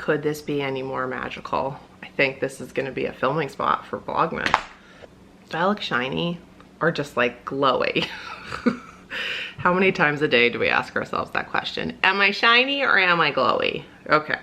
Could this be any more magical? I think this is gonna be a filming spot for Vlogmas. Do I look shiny or just like glowy? How many times a day do we ask ourselves that question? Am I shiny or am I glowy? Okay.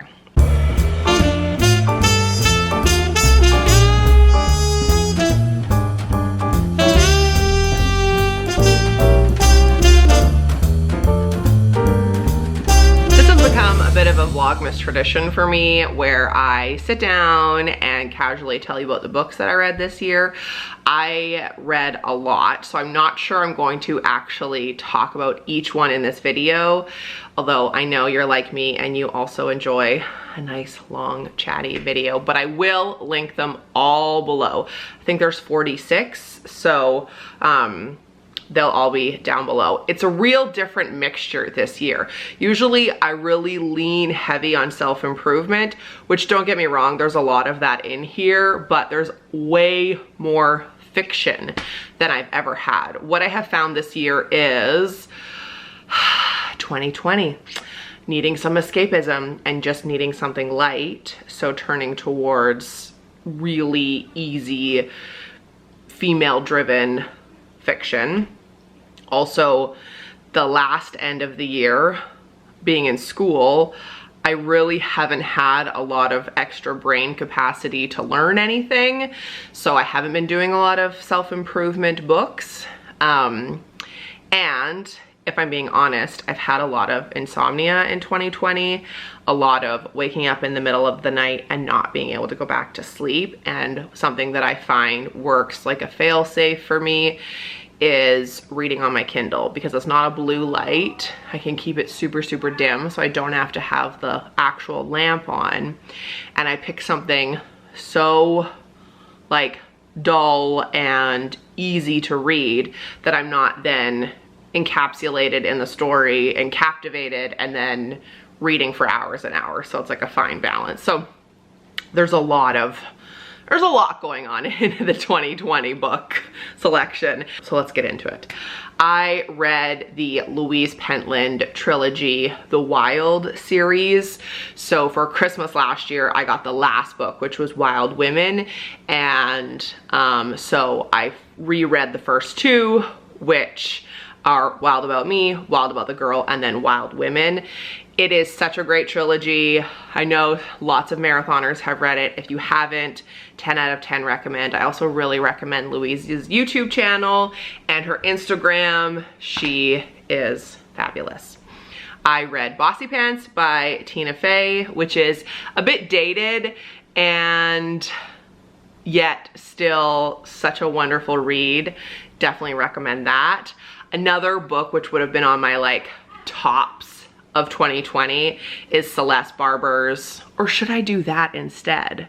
A bit of a Vlogmas tradition for me where I sit down and casually tell you about the books that I read this year. I read a lot, so I'm not sure I'm going to actually talk about each one in this video, although I know you're like me and you also enjoy a nice long chatty video, but I will link them all below. I think there's 46, so they'll all be down below. It's a real different mixture this year. Usually I really lean heavy on self-improvement, which, don't get me wrong, there's a lot of that in here, but there's way more fiction than I've ever had. What I have found this year is 2020. Needing some escapism and just needing something light, so turning towards really easy female-driven fiction. Also, the last end of the year, being in school, I really haven't had a lot of extra brain capacity to learn anything, so I haven't been doing a lot of self-improvement books. And if I'm being honest, I've had a lot of insomnia in 2020, a lot of waking up in the middle of the night and not being able to go back to sleep, and something that I find works like a fail-safe for me is reading on my Kindle, because it's not a blue light. I can keep it super, super dim, so I don't have to have the actual lamp on. And I pick something so like dull and easy to read that I'm not then encapsulated in the story and captivated and then reading for hours and hours. So it's like a fine balance. So there's a lot going on in the 2020 book selection. So let's get into it. I read the Louise Pentland trilogy, the Wild series. So for Christmas last year, I got the last book, which was Wild Women. And so I reread the first two, which are Wild About Me, Wild About the Girl, and then Wild Women. It is such a great trilogy. I know lots of marathoners have read it. If you haven't, 10 out of 10 recommend. I also really recommend Louise's YouTube channel and her Instagram. She is fabulous. I read Bossy Pants by Tina Fey, which is a bit dated and yet still such a wonderful read. Definitely recommend that. Another book which would have been on my like tops of 2020 is Celeste Barber's, or should I do that instead?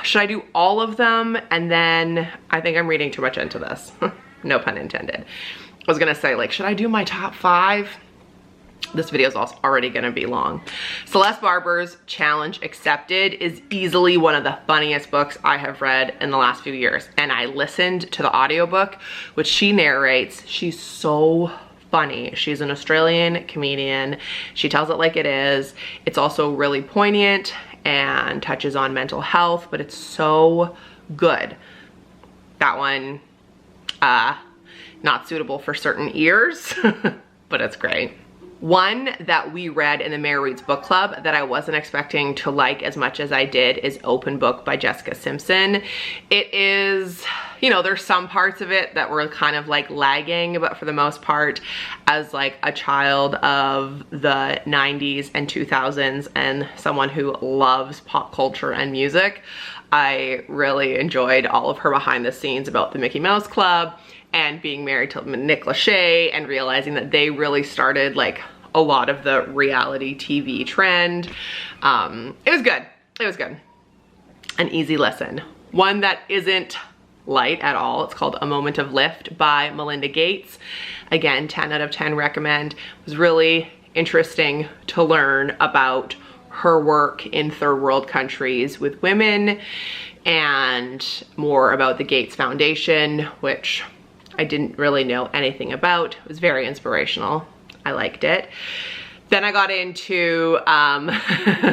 Should I do all of them? And then I think I'm reading too much into this. No pun intended. I was gonna say, like, should I do my top 5? This video is also already gonna be long. Celeste Barber's Challenge Accepted is easily one of the funniest books I have read in the last few years. And I listened to the audiobook, which she narrates. She's so funny. She's an Australian comedian. She tells it like it is. It's also really poignant and touches on mental health, but it's so good. That one, not suitable for certain ears, but it's great. One that we read in the Mare Reads Book Club that I wasn't expecting to like as much as I did is Open Book by Jessica Simpson. It is, you know, there's some parts of it that were kind of like lagging, but for the most part, as like a child of the 90s and 2000s and someone who loves pop culture and music, I really enjoyed all of her behind the scenes about the Mickey Mouse Club and being married to Nick Lachey and realizing that they really started like a lot of the reality TV trend. It was good. It was good. An easy listen. One that isn't light at all. It's called A Moment of Lift by Melinda Gates. Again, 10 out of 10 recommend. It was really interesting to learn about her work in third world countries with women and more about the Gates Foundation, which I didn't really know anything about. It was very inspirational. I liked it. Then I got into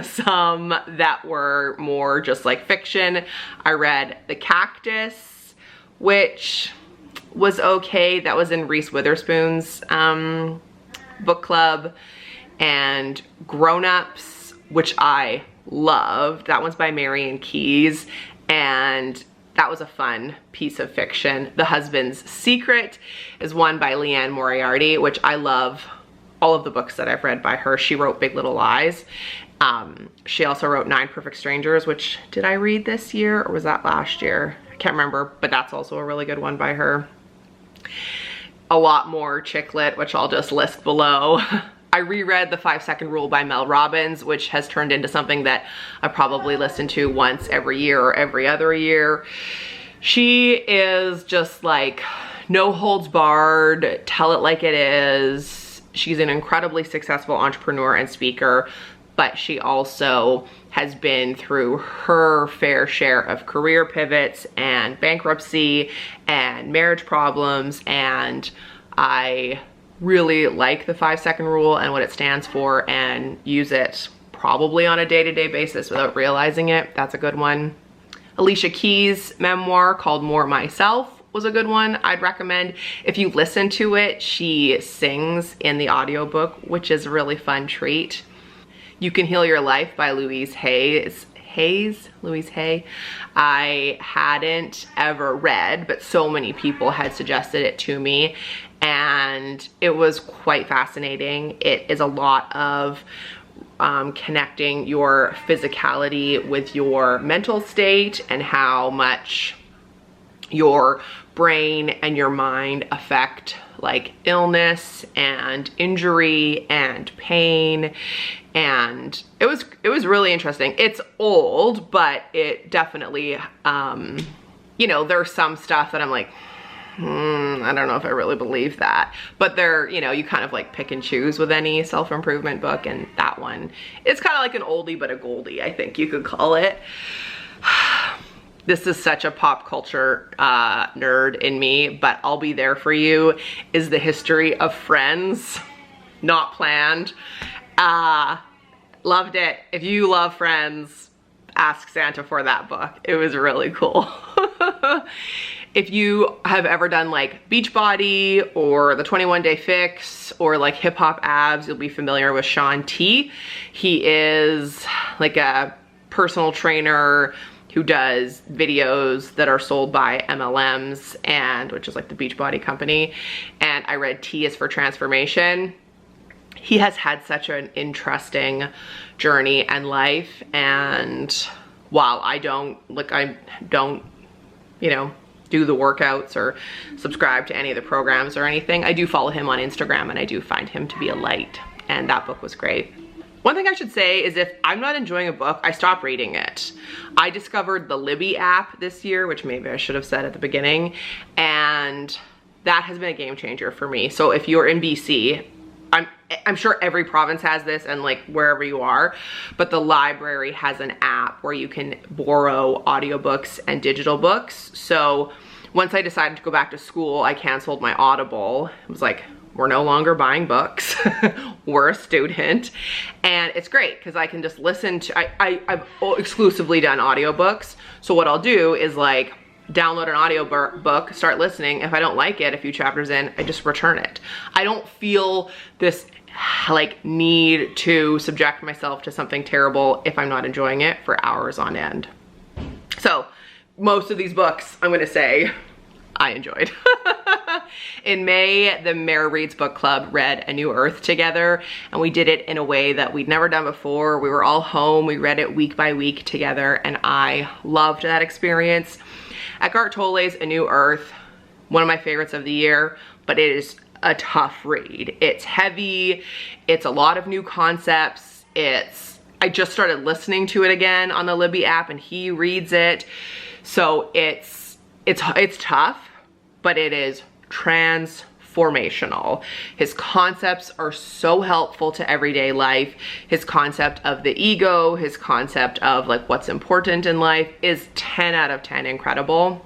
some that were more just like fiction. I read The Cactus, which was okay. That was in Reese Witherspoon's book club. And Grown Ups, which I loved. That one's by Marian Keyes, and that was a fun piece of fiction. The Husband's Secret is one by Leanne Moriarty, which I love all of the books that I've read by her. She wrote Big Little Lies. She also wrote 9 Perfect Strangers, which, did I read this year or was that last year? I can't remember, but that's also a really good one by her. A lot more chick lit, which I'll just list below. I reread The 5-Second Rule by Mel Robbins, which has turned into something that I probably listen to once every year or every other year. She is just like no holds barred, tell it like it is. She's an incredibly successful entrepreneur and speaker, but she also has been through her fair share of career pivots and bankruptcy and marriage problems, and I really like the 5-second rule and what it stands for and use it probably on a day-to-day basis without realizing it. That's a good one. Alicia Keys' memoir called More Myself was a good one. I'd recommend. If you listen to it, she sings in the audiobook, which is a really fun treat. You Can Heal Your Life by Louise Hay. Louise Hay. I hadn't ever read, but so many people had suggested it to me, and it was quite fascinating. It is a lot of connecting your physicality with your mental state and how much your brain and your mind affect like illness and injury and pain, and it was really interesting. It's old, but it definitely you know, there's some stuff that I'm like, I don't know if I really believe that, but there, you know, you kind of like pick and choose with any self-improvement book, and that one, it's kind of like an oldie but a goldie, I think you could call it. This is such a pop culture nerd in me, but I'll be there for you, is The History of Friends. Not planned. Loved it. If you love Friends, ask Santa for that book. It was really cool. If you have ever done like Beachbody or the 21 Day Fix or like Hip Hop Abs, you'll be familiar with Shaun T. He is like a personal trainer who does videos that are sold by MLMs, and which is like the Beachbody company. And I read T is for Transformation. He has had such an interesting journey and life, and while I don't, you know, do the workouts or subscribe to any of the programs or anything, I do follow him on Instagram, and I do find him to be a light, and that book was great. One thing I should say is if I'm not enjoying a book, I stop reading it. I discovered the Libby app this year, which maybe I should have said at the beginning, and that has been a game changer for me. So if you're in BC, I'm sure every province has this, and like wherever you are, but the library has an app where you can borrow audiobooks and digital books. So once I decided to go back to school, I canceled my Audible. It was like, we're no longer buying books. We're a student. And it's great because I can just listen to, I've exclusively done audiobooks. So what I'll do is like download an audiobook, start listening. If I don't like it, a few chapters in, I just return it. I don't feel this like need to subject myself to something terrible if I'm not enjoying it for hours on end. So most of these books, I'm gonna say, I enjoyed. In May, the Mare Reads Book Club read A New Earth together, and we did it in a way that we'd never done before. We were all home, we read it week by week together, and I loved that experience. Eckhart Tolle's A New Earth, one of my favorites of the year, but it is a tough read. It's heavy, it's a lot of new concepts, I just started listening to it again on the Libby app, and he reads it, so it's tough, but it is transformational. His concepts are so helpful to everyday life. His concept of the ego, his concept of like what's important in life is 10 out of 10 incredible.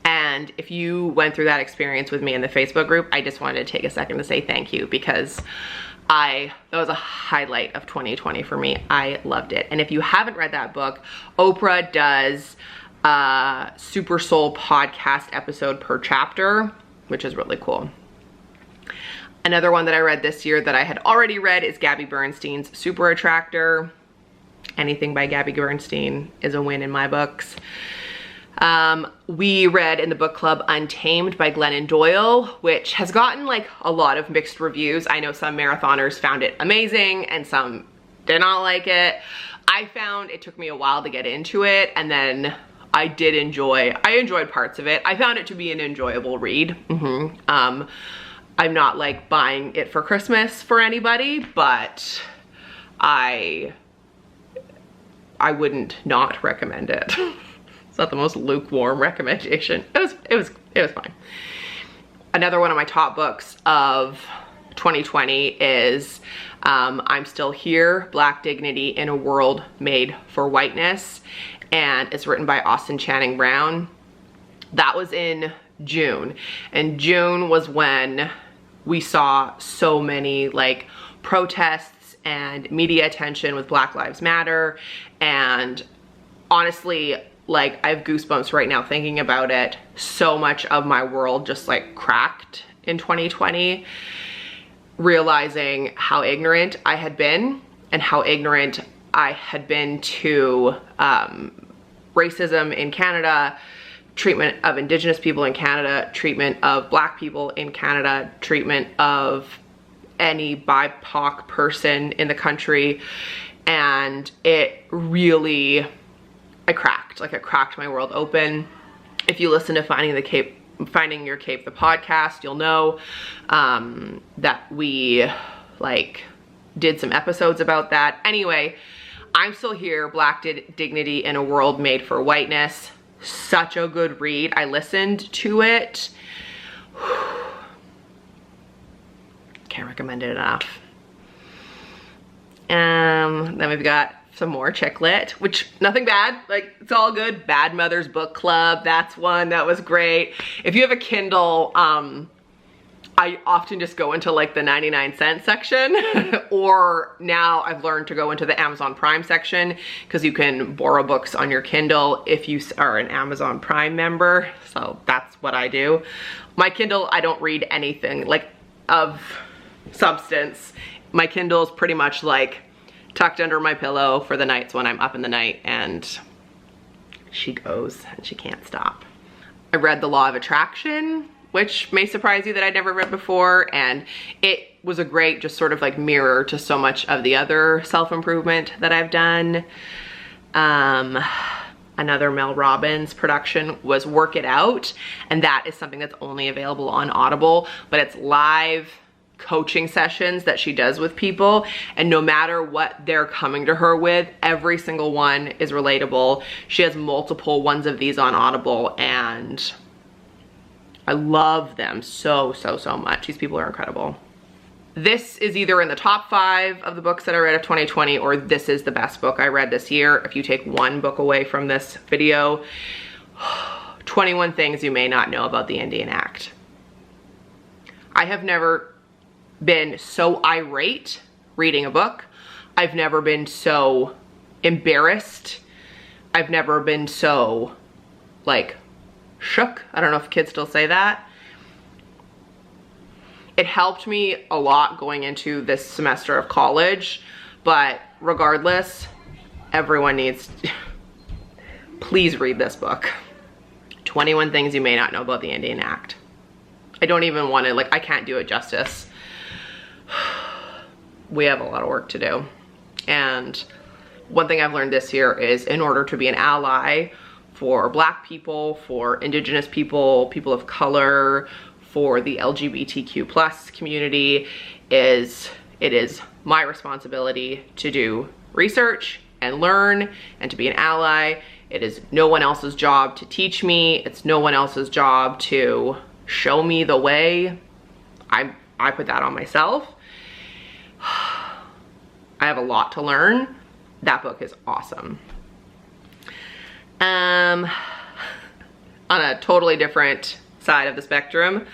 And if you went through that experience with me in the Facebook group, I just wanted to take a second to say thank you, because that was a highlight of 2020 for me. I loved it. And if you haven't read that book, Oprah does a Super Soul podcast episode per chapter, which is really cool. Another one that I read this year that I had already read is Gabby Bernstein's Super Attractor. Anything by Gabby Bernstein is a win in my books. We read in the book club Untamed by Glennon Doyle, which has gotten like a lot of mixed reviews. I know some marathoners found it amazing and some did not like it. I found it took me a while to get into it, and then I enjoyed parts of it. I found it to be an enjoyable read. I'm not like buying it for Christmas for anybody, but I wouldn't not recommend it. It's not the most lukewarm recommendation. It was fine. Another one of my top books of 2020 is I'm Still Here, Black Dignity in a World Made for Whiteness, and it's written by Austin Channing Brown. That was in June, and June was when we saw so many like protests and media attention with Black Lives Matter, and honestly, like, I have goosebumps right now thinking about it. So much of my world just like cracked in 2020, realizing how ignorant I had been and how ignorant I had been to racism in Canada, treatment of Indigenous people in Canada, treatment of Black people in Canada, treatment of any BIPOC person in the country. And it really, I cracked my world open. If you listen to Finding Your Cape, the podcast, you'll know that we like did some episodes about that. Anyway, I'm Still Here, Black Dignity in a World Made for Whiteness. Such a good read. I listened to it. Can't recommend it enough. Then we've got some more chick lit, which nothing bad, like it's all good. Bad Mothers Book Club, that's one that was great. If you have a Kindle, I often just go into like the 99-cent section or now I've learned to go into the Amazon Prime section because you can borrow books on your Kindle if you are an Amazon Prime member. So that's what I do. My Kindle, I don't read anything like of substance. My Kindle is pretty much like tucked under my pillow for the nights when I'm up in the night, and she goes and she can't stop. I read The Law of Attraction, which may surprise you that I'd never read before, and it was a great just sort of like mirror to so much of the other self-improvement that I've done. Another Mel Robbins production was Work It Out, and that is something that's only available on Audible, but it's live coaching sessions that she does with people, and no matter what they're coming to her with, every single one is relatable. She has multiple ones of these on Audible, and I love them so much. These people are incredible. This is either in the top 5 of the books that I read of 2020, or this is the best book I read this year. If you take one book away from this video, 21 Things You May Not Know About the Indian Act. I have never been so irate reading a book. I've never been so embarrassed. I've never been so like shook. I don't know if kids still say that. It helped me a lot going into this semester of college, but regardless, everyone needs to please read this book. 21 Things You May Not Know About the Indian Act. I don't even want to, like, I can't do it justice. We have a lot of work to do. And one thing I've learned this year is in order to be an ally for Black people, for Indigenous people, people of color, for the LGBTQ plus community, it is my responsibility to do research and learn and to be an ally. It is no one else's job to teach me. It's no one else's job to show me the way. I put that on myself. I have a lot to learn. That book is awesome. On a totally different side of the spectrum,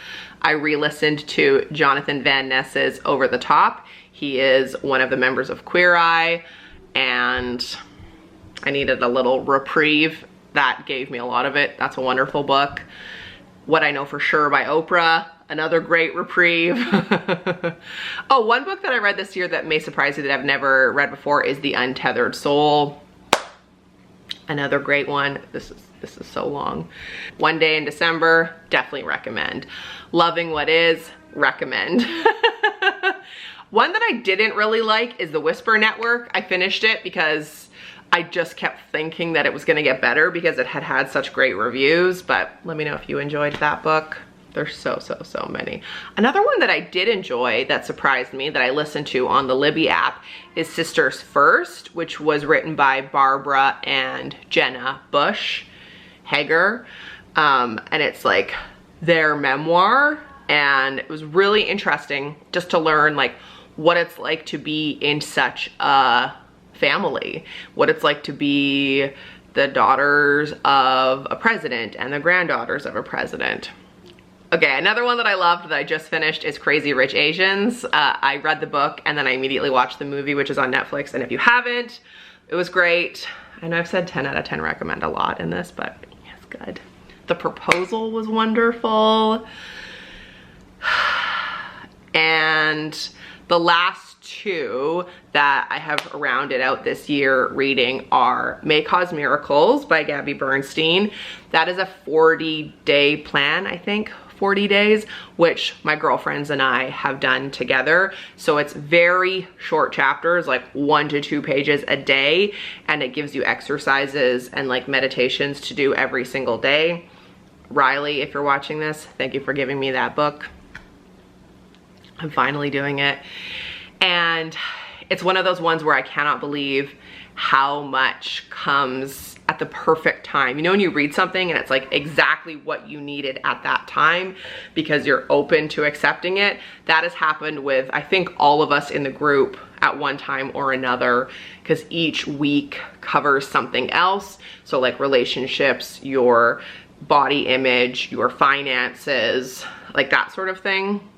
I re-listened to Jonathan Van Ness's Over the Top. He is one of the members of Queer Eye, and I needed a little reprieve. That gave me a lot of it. That's a wonderful book. What I Know for Sure by Oprah, another great reprieve. Oh, one book that I read this year that may surprise you that I've never read before is The Untethered Soul. Another great one. This is so long. One Day in December, definitely recommend. Loving What Is, recommend. One that I didn't really like is The Whisper Network. I finished it because I just kept thinking that it was gonna get better because it had had such great reviews, but let me know if you enjoyed that book. There's so many. Another one that I did enjoy that surprised me that I listened to on the Libby app is Sisters First, which was written by Barbara and Jenna Bush Hager. And it's like their memoir, and it was really interesting just to learn like what it's like to be in such a family, what it's like to be the daughters of a president and the granddaughters of a president. Okay, another one that I loved that I just finished is Crazy Rich Asians. I read the book and then I immediately watched the movie, which is on Netflix, and if you haven't, it was great. I know I've said 10 out of 10 recommend a lot in this, but it's good. The Proposal was wonderful. And the last two that I have rounded out this year reading are May Cause Miracles by Gabby Bernstein. That is a 40-day plan, I think, 40 days, which my girlfriends and I have done together. So it's very short chapters, like 1 to 2 pages a day, and it gives you exercises and like meditations to do every single day. Riley, if you're watching this, thank you for giving me that book. I'm finally doing it. And it's one of those ones where I cannot believe how much comes at the perfect time. You know when you read something and it's like exactly what you needed at that time because you're open to accepting it? That has happened with, I think, all of us in the group at one time or another, because each week covers something else. So like relationships, your body image, your finances, like that sort of thing.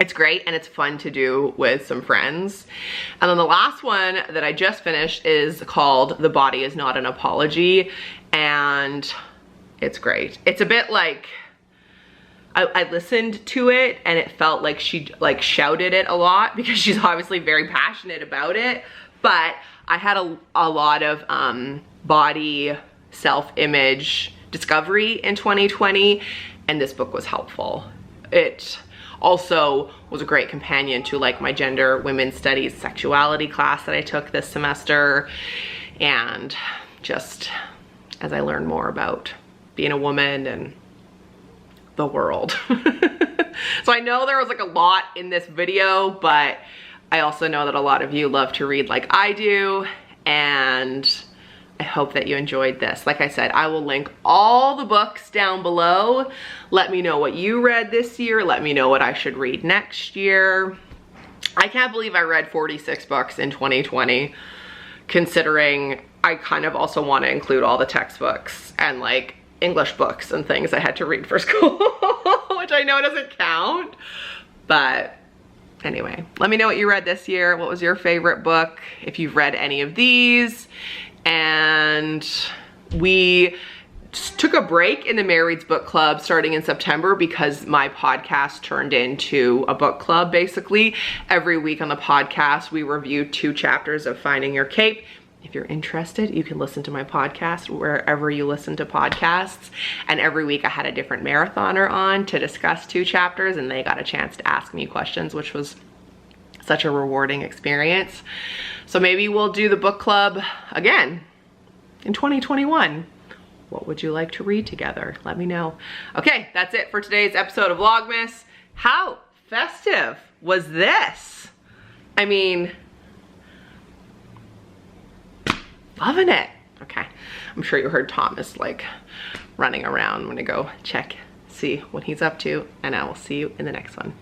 It's great and it's fun to do with some friends. And then the last one that I just finished is called The Body Is Not an Apology, and it's great. It's a bit like, I listened to it and it felt like she like shouted it a lot because she's obviously very passionate about it, but I had a lot of body self-image discovery in 2020, and this book was helpful. It also was a great companion to like my gender, women's studies, sexuality class that I took this semester. And just as I learned more about being a woman and the world. So I know there was like a lot in this video, but I also know that a lot of you love to read like I do, and I hope that you enjoyed this. Like I said, I will link all the books down below. Let me know what you read this year. Let me know what I should read next year. I can't believe I read 46 books in 2020, considering I kind of also want to include all the textbooks and like English books and things I had to read for school, which I know doesn't count. But anyway, let me know what you read this year. What was your favorite book? If you've read any of these. And we took a break in the Married's book club starting in September because my podcast turned into a book club. Basically, every week on the podcast, we review 2 chapters of Finding Your Cape. If you're interested, you can listen to my podcast wherever you listen to podcasts. And every week I had a different marathoner on to discuss 2 chapters, and they got a chance to ask me questions, which was such a rewarding experience. So maybe we'll do the book club again in 2021. What would you like to read together? Let me know. Okay, that's it for today's episode of Vlogmas. How festive was this? I mean, loving it. Okay, I'm sure you heard Thomas like running around. I'm gonna go check, see what he's up to, and I will see you in the next one.